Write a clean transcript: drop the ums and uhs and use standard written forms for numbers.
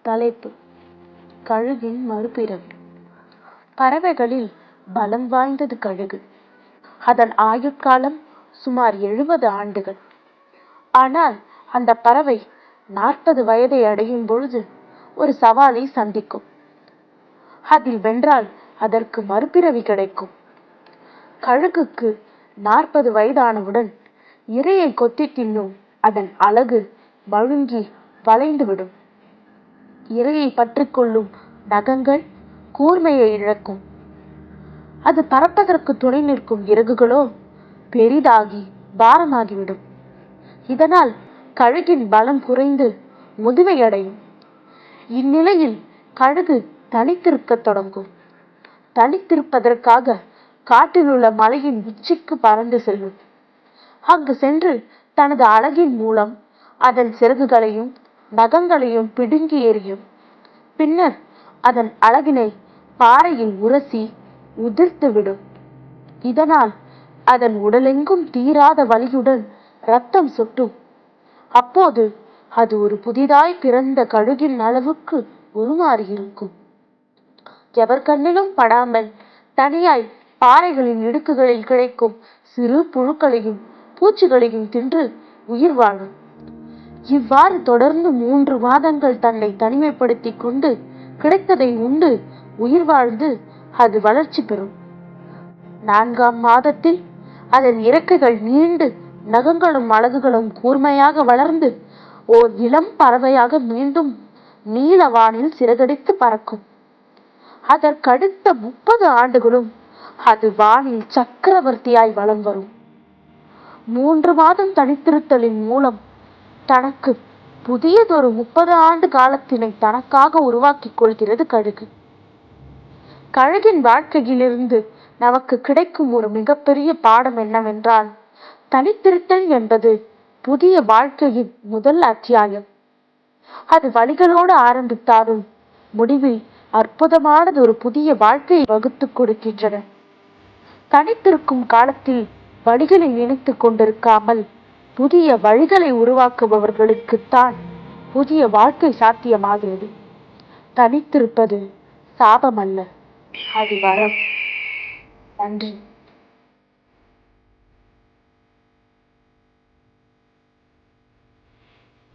தலைப்பு: கழுகின் மறுபிறவி. பறவைகளில் பலம் வாய்ந்தது கழுகு. அதன் ஆயுட்காலம் சுமார் 70 ஆண்டுகள். ஆனால் அந்த பறவை 40 வயதை அடையும் பொழுது ஒரு சவாலை சந்திக்கும். அதில் வென்றால் அதற்கு மறுபிறவி கிடைக்கும். கழுகுக்கு 40 வயதானவுடன் இரையை கொத்தி தின்னும் அதன் அலகு மழுங்கி வளைந்துவிடும். இரையை பற்றிக்கொள்ளும் நகங்கள் கூர்மையை இழக்கும். அது பறப்பதற்கு துணை நிற்கும் இறகுகளோ பெரிதாகி பாரமாகிவிடும். இதனால் கழுகின் பலம் குறைந்து முதுமை அடையும். இந்நிலையில் கழுகு தனித்திருக்க தொடங்கும். தனித்திருப்பதற்காக காட்டில் உள்ள மலையின் உச்சிக்கு பறந்து செல்லும். அங்கு சென்று தனது அலகின் மூலம் அதன் சிறகுகளையும் நகங்களையும் பிடுங்கி எறியும். பின்னர் அதன் அலகினை பாறையில் உரசி உதிர்த்துவிடும். இதனால் அதன் உடலெங்கும் தீராத வலியுடன் இரத்தம் சொட்டும். அப்போது அது ஒரு புதிதாய் பிறந்த கழுகின் அளவுக்கு உருமாறி இருக்கும். எவர் கண்ணிலும் படாமல் தனியாய் பாறைகளின் இடுக்குகளில் கிடைக்கும் சிறு புழுக்களையும் பூச்சிகளையும் தின்று உயிர் வாழும். இவ்வாறு தொடர்ந்து 3 மாதங்கள் தன்னை தனிமைப்படுத்தி கொண்டு கிடைத்ததை உண்டு உயிர் வாழ்ந்து அது வளர்ச்சி பெறும். 4ஆம் மாதத்தில் அதன் இறக்கைகள் நீண்டு நகங்களும் அலகுகளும் கூர்மையாக வளர்ந்து ஓர் இளம் பறவையாக மீண்டும் நீல வானில் சிறகடித்து பறக்கும். அதற்கடுத்த 30 ஆண்டுகளும் அது வானில் சக்கரவர்த்தியாய் வலம் வரும். 3 மாதம் தனித்திருத்தலின் மூலம் தனக்கு புதியதொரு 30 ஆண்டு காலத்தினை தனக்காக உருவாக்கிக் கொள்கிறது கழுகு. கழுகின் வாழ்க்கையிலிருந்து நமக்கு கிடைக்கும் ஒரு மிகப்பெரிய பாடம் என்னவென்றால், தனித்திருத்தல் என்பது புதிய வாழ்க்கையின் முதல் அத்தியாயம். அது வலிகளோடு ஆரம்பித்தாலும் முடிவில் அற்புதமானது ஒரு புதிய வாழ்க்கையை வகுத்துக் கொடுக்கின்றன. தனித்திருக்கும் காலத்தில் வழிகளை நினைத்துக் கொண்டிருக்காமல் புதிய வழிகளை உருவாக்குபவர்களுக்குத்தான் புதிய வாழ்க்கை சாத்தியமாகிறது. தனித்திருப்பது சாபமல்ல, அது வரம். நன்றி.